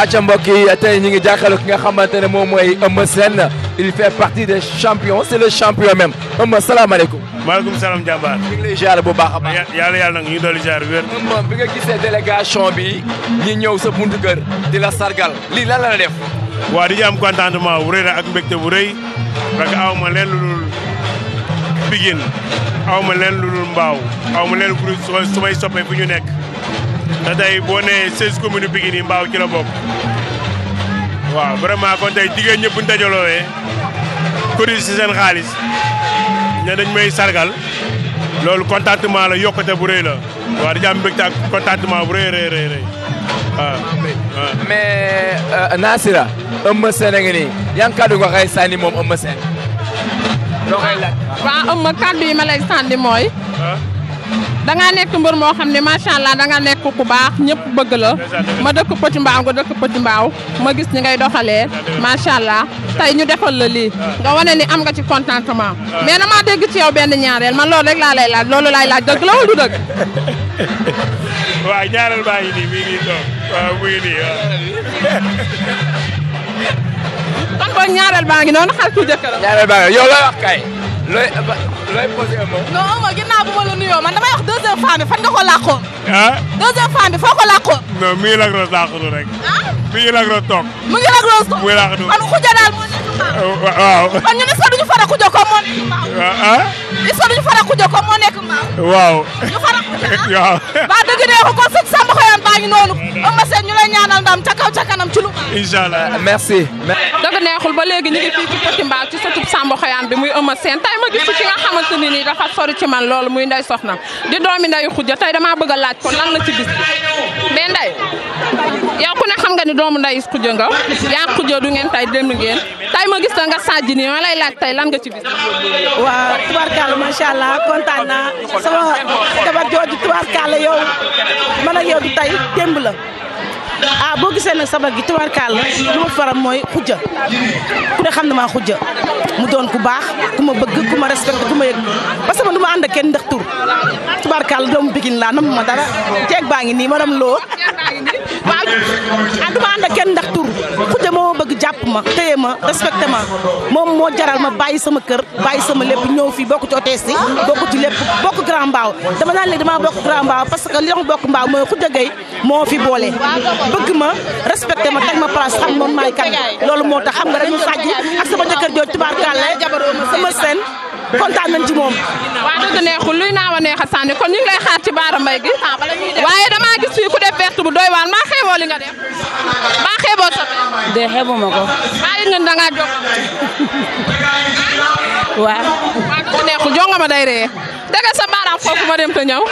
aca mbokk yi tey ñu ngi jàkkaarloo ki nga xamante ne moom mooy Eumeu Sène il fait partie des champions c'est le champion même Eumeu salaamaaleykum. maaleykum salaam jàmbaar. ñu ngi lay ziar bu baax a baax. yàlla nag ñu dolli ziar wér. Eumeu bi nga gisee délégation bi ñi ñëw sa buntu kër di la sargal lii lan la def. waa di am contentement bu rëy ak mbégte bu rëy parce que aw ma leen lu dul Pikine aw ma leen lu dul Mbaaw aw ma leen lu su may soppee fu ñu nekk te tey boo nee 16 communes Pikine yi Mbaaw ci la bokk waaw vraiment kon tey jigéen ñëpp bu ñu dajaloowee kuréel si seen xaalis ne dañ may sargal loolu contentement la yokkute bu rëy la waaw di am mbégte ak contentement bu rëy waaw. mais Nassira Eumeu Sène a ngi nii yan kàddu nga xay sànni moom Eumeu Sène loo koy laaj. waaw Eumeu kàddu yi ma lay sànni mooy. da ngaa nekk mbër moo xam ne macha allah da nga nekk ku baax ñëpp bëgg la ma dëkk Petit Mbaaw nga dëkk Petit Mbaaw ma gis ni ngay doxalee macha allah tey ñu defal la lii nga wane ni am nga ci contentement mais na maa dégg ci yow benn ñaareel man loolu rek laa lay laaj loolu laay laaj dëgg la wala du dëgg. waaw ñaareel baa ngi nii mi ngi nii toog waaw mu ngi nii waaw. kon boog ñaareel baa ngi noonu xaritu jëkkëram. ñaareel baa ngi yow looy wax kay. looy posé Eumeu. non Eumeu ginnaaw bu ma la nuyoo man damay wax deuxième femme bi fan nga ko làqoon. ah. deuxième femme bi foo ko làqoon. non mi ngi Lac Rose làqatu rek. ah mi ngi Lac Rose toog. mu ngi Lac Rose toog. mu ngi làqatu. kon xuja daal moo nekk mbaaw. waaw. kon ñu ne sax duñu fara xuja ko moo nekk mbaaw. ah. est-ce que duñu fara xuja ko moo nekk mbaaw. waaw. ñu fara xuja waaw. ba dëgg neexu kon sëñ Samba Xoyaan baa ngi noonu Eumeu Sène ñu lay ñaanal ndam ca kaw ca kanam ci lu baax. incha allah. merci. dëgg neexul ba léegi ñu ngi fii ci Petit Mbaaw ci sëtub Samba Xoyaan bi muy Eumeu Sène tey ma gis ci nga xamante ni nii dafa sori ci man loolu muy Ndeye Soxna di doomi Ndeye Xuja tey damaa bëgg a laaj ko lan la ci bis bi mais Ndeye yow ku ne xam nga ni doomu Ndeye Xuja nga yaa Xuja du ngeen tey dem ngeen tey ma gis la nga sajji nii ma lay laaj tey lan nga ci bis bi. waaw tubaarkàlla macha allah kontaan naa sama jabar jooju tubaarkàlla yow man ak yow du tey démb la. ah boo gisee nag sabar gi tubaarkàlla lu ma faram mooy Xuja ku ne xam na maa Xuja mu doon ku baax ku ma bëgg ku ma respecté ku ma yëg parce que man du ma ànd ak kenn ndax tur tubaarkàlla doomu Pikine laa nam ma dara jeeg baa ngi nii madame Lo waaw du ma ànd ak kenn ndax tur Xuja moo ma bëgg jàpp ma téye ma respecté ma moom moo jaral ma bàyyi sama kër bàyyi sama lépp ñëw fii bokk ci otees yi bokk ci lépp bokk Grand Mbaaw dama naan léegi damaa bokk Grand Mbaaw parce que li ma bokk Mbaaw mooy Xuja Gay moo fi boole bëgg ma respecté ma teg ma place xam moom maay kan loolu moo tax xam nga rek ñu sàjj ak sama jëkkër jooju tubaarkàlla Eumeu Sène kontaan nañ ci moom. waaw dëgg neexul luy naaw a neex a sànni kon ñu ngi lay xaar ci baara mbay gi waaye damaa gis fii ku def verte bu doy waar maa xeeboo li nga def maa xeeboo sa de xeebuma ko. maa yëg ngeen da ngaa jóg. waaw. waaw dëgg neexul jonga ma day ree dëgg sa baaraam foofu ma dem te ñëw.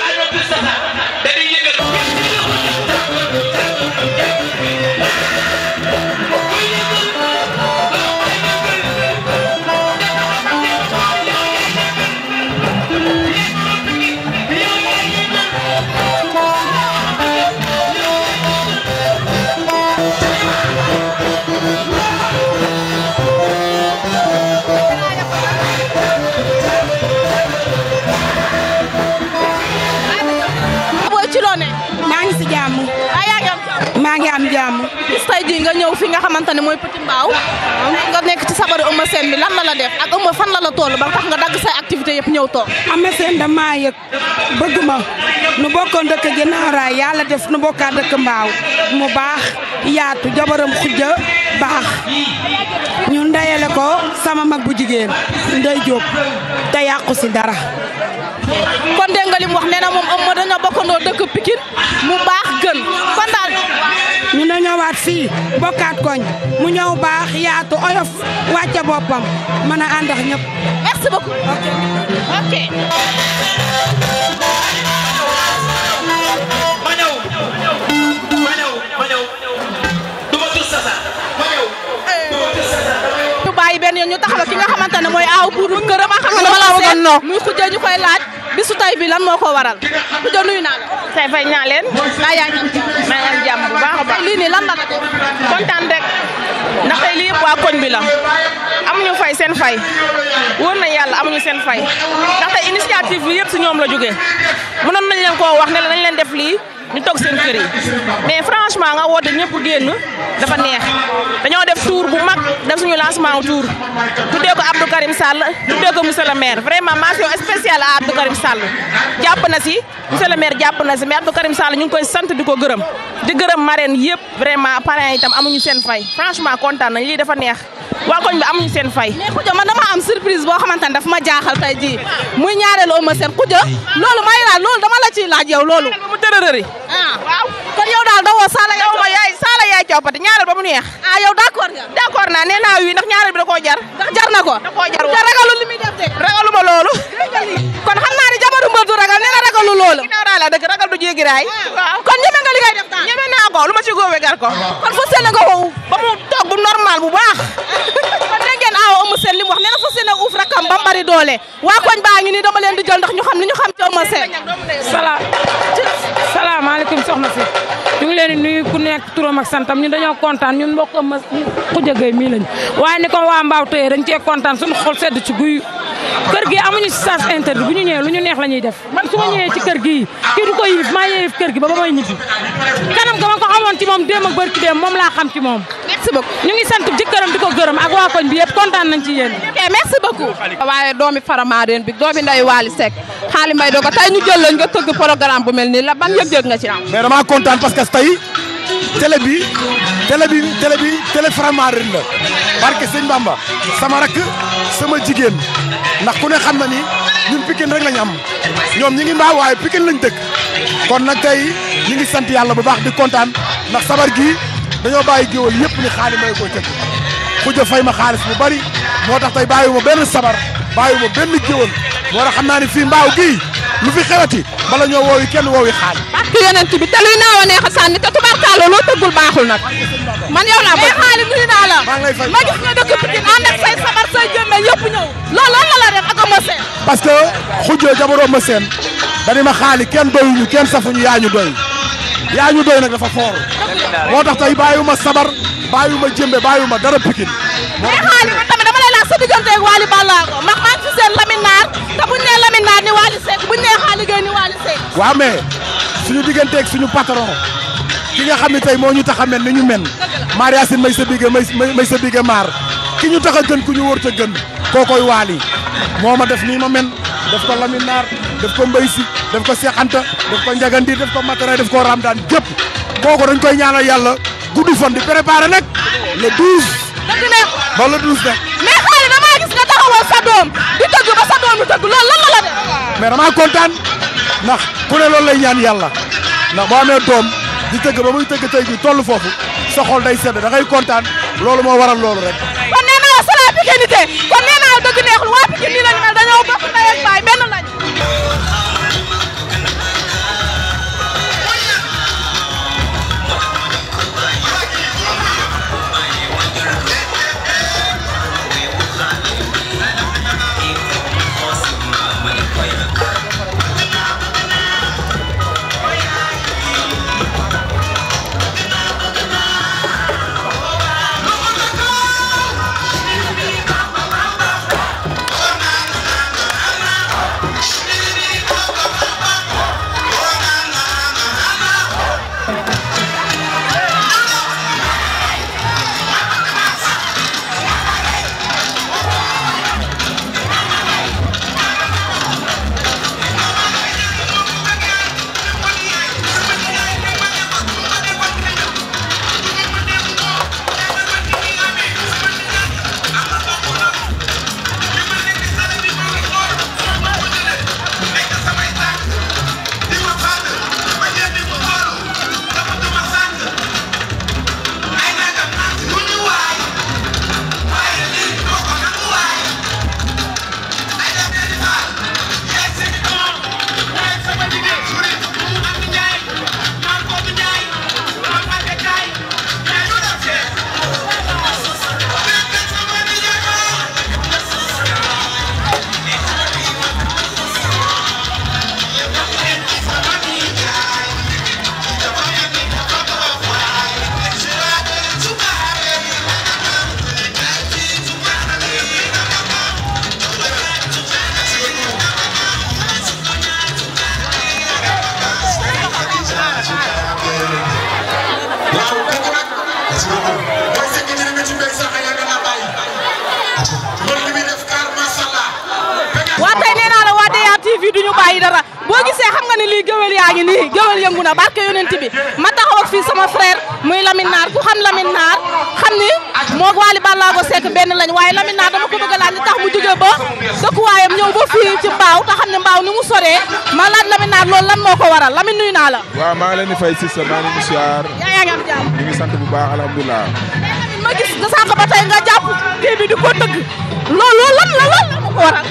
maa ngi am jàmm. gis tey jii nga ñëw fi nga xamante ne mooy Petit Mbaaw nga nekk ci sabaru Eumeu Sène bi lan la def ak Eumeu fan la toll ba tax nga dagg say activité yëpp ñëw toog. Eumeu Sène damaa yëg bëgg ma nu bokkoon dëkk ginnaaw raay yàlla def nu bokkaat dëkk Mbaaw mu baax yaatu jabaram Xuja baax ñu ndeyale ko sama mag bu jigéen Ndey Jóob te yàqu si dara. kon dégg nga li mu wax nee na moom Eumeu dañoo bokkandoo dëkk Pikine mu baax gën kon daal. ñu ne ñëwaat fii bokkaat koñ mu ñëw baax yaatu oyof wàcce boppam mën a ànd ak ñëpp. merci beaucoup. ok. ma ñëw du ma tur sasa ma ñëw. ñu bàyyi benn yoon ñu taxaw ki nga xamante ne mooy aaw buuru këram xam nga dama la bëgg a noo muy Xuja ñu koy laaj bisu tay bi lan moo ko waral Xuja nuyu naa la. tey fay ñaa leen. maa yaa ngi am jàmm bu baax a baax. lii nii lan la def. kontaan rek ndax tey lii yëpp waa koñ bi la amuñu fay seen fay wóor na yàlla amuñu seen fay ndax tey initiative bi yëpp si ñoom la jógee mënoon nañ leen koo wax ne la nañ leen def lii ñu toog seen kër yi mais franchement nga woote ñëpp génn dafa neex dañoo def tour bu mag def suñu lancement tour tuddee ko Abdou Karim Sall tuddee ko monsieur le maire vraiment mention spéciale à Abdou Karim Sall jàpp na si monsieur le maire jàpp na si mais Abdou Karim Sall ñu ngi koy sant di ko gërëm di gërëm marraine yëpp vraiment parents itam amuñu seen fay franchement kontaan nañ lii dafa neex waa koñ bi amuñu seen fay. mais Khoudia man dama am surprise boo xamante ne daf ma jaaxal tey jii muy ñaareelu Eumeu Sène Khoudia loolu may laaj loolu dama la ciy laaj yow loolu. mu tërërëri. waaw kon yow daal dawoo Sala yow ma yaay Sala yaay coppati ñaareel ba mu neex. yow d'accord nga. d'accord naa nee naa wii ndax ñaareel bi da koo jar. ndax jar na ko. da koo jar Khoudia ragalul li muy def de. ragaluma loolu. kon xam naa ni jabaru mbër du ragal nee na ragalu loolu. ginnaaw daal la dëgg ragal du jéggi raay. waaw kon ñeme nga li ngay def daal. ñeme naa ko lu ma ci góobee gar ko. kon fas yéene nga wow. ba mu toog bu normal bu baax. kon dégg ngeen Eumeu Sène li mu wax nee na fas yéene uuf rakam ba mu bari doole waa koñ baa ngi nii dama leen di jël ndax ñu xam li ñu xam ci Eumeu Sène. salaamaaleykum soxna si ñu ngi leen di nuyu ku nekk turam ak santam ñun dañoo kontaan ñun mbokk Eumeu Khoudia Gueye mii lañu waaye ni ko waa Mbaaw tëye dañ cee kontaan suñu xol sedd ci guy kër gi amuñu si sens interdit bu ñu ñëwee lu ñu neex la ñuy def man su ma ñëwee ci kër gi kii du ko yilif maa yilif kër gi ba may ñibbi kanam ga ma ko xamoon ci moom démb ak barki démb moom laa xam ci moom merci beaucoup ñu ngi sant jëkkëram di ko gërëm ak waa koñ bi yëpp kontaan nañ ci yéen merci beaucoup. waaye doomi Faramareen bi doomi nday Waly Seck xaali mbay dogo tey ñu jël lañ nga tëgg programme bu mel nii la ban yëg-yëg nga ci am. mais dama kontaan parce que tey télé Faramareen la barke sëñ Bamba sama rakk sama jigéen ndax ku ne xam na ni ñun Pikine rek lañ am ñoom ñi ngi Mbaaw waaye Pikine lañ dëkk kon nag tey ñi ngi sant yàlla bu baax di kontaan ndax sabar gi dañoo bàyyi géwal yëpp ni xaali may koy tëgg Khoudia fay ma xaalis bu bari moo tax tey bàyyiwuma benn sabar bàyyiwuma benn géwal moo tax xam naa ni fii Mbaaw gii lu fi xewati bala ñoo woowi kenn woowi xaali parce que yonent bi te luy naaw a neex a sànni te tubarkalla loo tëggul baaxul nag man yow laa bëgg xaali nuyu naa la maa ngi lay fay ma gis nga dëkk Pikine ànd ak say sabar say jëmme yëpp ñëw loolu lan la def ak Eumeu Sène parce que Khoudia jabaru Eumeu Sène dañu ma xaali kenn doyuñu kenn safuñu yaa ñu doy nag dafa foor moo tax tey bàyyiwuma sabar bàyyiwuma jëmbe bàyyiwuma dara Pikine mais xaali man tamit dama lay laaj sa diggante ak Waly Ballago ndax maa ngi fi seen Lamine Naar te buñ nee Lamine Naar ni Waly Seck buñ nee Xaali Gueye ni Waly Seck waaw mais suñu digganteeg suñu patron ki nga xam ne tey moo ñu tax a mel ni ñu men maar Yacine may sa bigge maar ki ñu tax a gën ku ñu wër ta gën kookoy Waly moo ma def nii ma men def ko Lamine Naar def ko Mbaye Sy def ko Cheikh Anta def ko Ndiagandir def ko Matara def ko Ramdan gépp kooku dañ koy ñaanal yàlla gudd fan di préparer nag le 12 dëgg ne ba le 12 nag mais xaali damaa gis nga taxawal sa doom di tëgg ba sa doom di tëgg loolu lan la def mais damaa kontaan ndax ku ne loolu lay ñaan yàlla ndax boo amee doom di tëgg ba muy tëgg tey bi toll foofu sa xol day sedd da ngay kontaan loolu moo waral loolu rek kon nee naa la c'est la pikinité kon nee naa la dëgg neexul waa Pikine nii lañu mel dañoo bokk ndey ak baay benn lañ baa ngi nii géwal yëngu na barke yonent bi ma taxaw ak fii sama frère muy Lamine Naar ku xam Lamine Naar xam ni moo Wally Ballago Seck benn lañ waaye Lamine Naar dama ko bëgg a laaj li tax mu jóge ba dëkkuwaayam ñëw ba fii ci Mbao te xam ne Mbao ni mu soree ma laaj Lamine Naar loolu lan moo ko waral Lamine nuyu naa la. waaw maa ngi leen di fay si sa maa ngi leen di siyaar. yaa ngi am jàmm. ñu ngi sant bu baax alhamdulilah. ma gis nga sànq ba tey nga jàpp kii bi di ko tëgg loolu lan moo ko waral.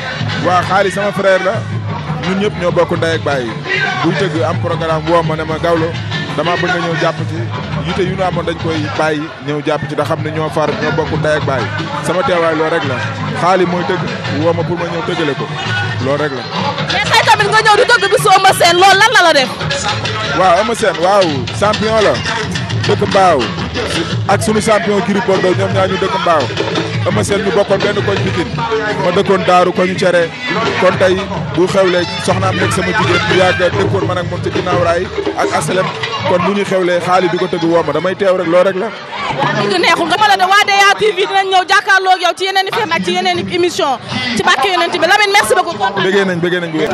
waaw xaalis sama frère la ñun ñëpp ñoo bokk ndey ak baay buy tëgg am programme woo ma ne ma Gawlo dama bëgg nga ñëw jàpp ci yite yu ñu amoon dañ koy bàyyi ñëw jàpp ci da xam ne ñoo far ñoo bokk ndey ak baay sama teewaay loolu rek la xaalis mooy tëgg woo ma pour ma ñëw tëggale ko loolu rek la. mais tey tamit nga ñëw di tëgg bisu Eumeu Sène loolu lan la def. waaw Eumeu Sène waaw champion la dëkk Mbao ak sunu champion Gris Bordeaux ñoom ñaar ñu dëkk Mbao Eumeu Sène ñu bokkoon benn koñ Pikine ma dëkkoon Daaru ko ñu cere kon tey bu xewlee soxnaam nekk sama jigéen bu yàgg dëkkoon man ak moom ci ginnaaw raay ak asalem kon bu ñu xewlee xaalis di ko tëgg woo ma damay teew rek loolu rek la. dëgg neexul nga ma la ne waa DA TV dinañ ñëw jàkkaarloo ak yow ci yeneen i film ak ci yeneen i émission ci barke yonent bi Lamine merci beaucoup. bëggee nañ bu wér.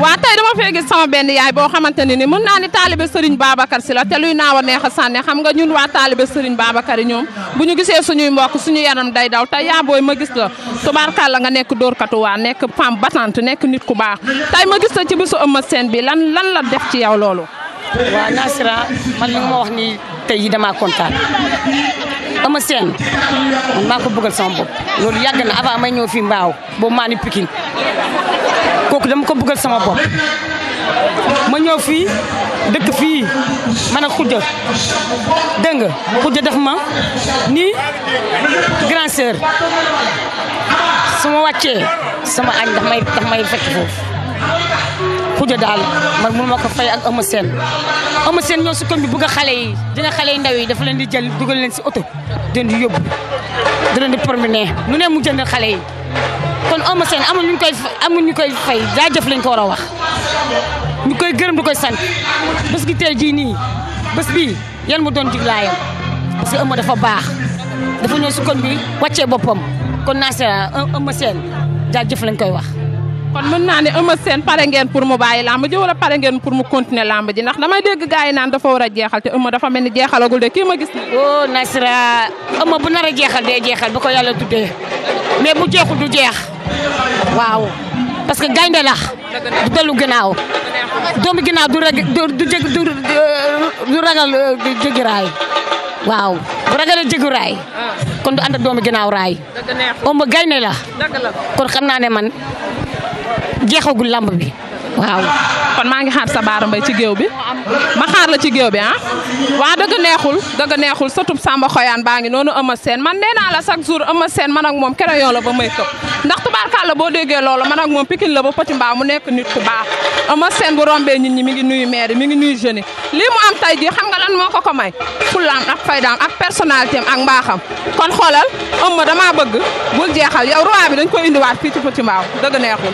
waa tey dama fee gis sama benn yaay boo xamante ne ni mën naa ni taalibe Serigne Babacar si la te luy naaw a neex a sànni xam nga ñun waa taalibe Serigne Babacar yi ñoom bu ñu gisee suñuy mbokk suñu yaram day daw te yaa booy ma gis la tubaarkàlla nga nekk dóorkatu waa nekk femme battante nekk nit ku baax tey ma gis la ci bisu Eumeu Sène bi lan la def ci yow loolu. waaw Nasira man li ma wax ni tey yi damaa kontaan Eumeu Sène man maa ko bëggal sama bopp loolu yàgg na avant may ñëw fii Mbaaw boobu maa ni Pikine kooku dama ko bëggal sama bopp ma ñëw fii dëkk fii man ak Khoudia dégg nga Khoudia def ma ni grand sœur su ma wàccee sama añ ndax may fekk foofu Khoudia daal man mënu ma ko fay ak Eumeu Sène ñëw si koñ bi bëgg xale yi dina xale yi ndaw yi dafa leen di jël dugal leen si oto den di yóbbu da leen di promener nu ne mu jëndal xale yi kon Eumeu Sène amul ñu koy fay jaajëf lañ ko war a wax ñu koy gërëm di koy sant bés gi tey jii nii bés bii yan mu doon jiglaayam parce que Eumeu dafa baax dafa ñëw si koñ bi wàccee boppam kon naa seera Eumeu Sène jaajëf lañ koy wax. kon mën naa ne Eumeu Sène pare ngeen pour mu bàyyi lamb ji wala pare ngeen pour mu continuer lamb ji ndax damay dégg gars yi naan dafa war a jeexal te Eumeu dafa mel ni jeexalagul de kii ma gis. oh Nasira Eumeu bu nar a jeexal day jeexal ba ko yàlla tuddee mais bu jeexul du jeex waaw parce que gaynde la du dellu ginnaaw doomu ginnaaw du ragal jéggi raay waaw bu ragalee jéggi raay kon du ànd ak doomu ginnaaw raay Eumeu gaynde la kon xam naa ne man jeexagul lamb bi waaw. kon maa ngi xaar sa Baara Mbaye ci géew bi ma xaar la ci géew bi ah waa dëgg neexul sëtub Samba Xoyaan baa ngi noonu Eumeu Sène man nee naa la chaque jour Eumeu Sène man ak moom crayon la ba may këpp ndax tubaarkàlla boo déggee loolu man ak moom Pikine la ba Petit Mbao mu nekk nit ku baax Eumeu Sène bu rombee nit ñi mi ngi nuyu maire mi ngi nuyu jeunes yi lii mu am tay jii xam nga lan moo ko may fullaam ak faydaam ak personnalité am ak mbaaxam kon xoolal Eumeu damaa bëgg bul jeexal yow roi bi dañ koy indiwaat fii ci Petit Mbao dëgg neexul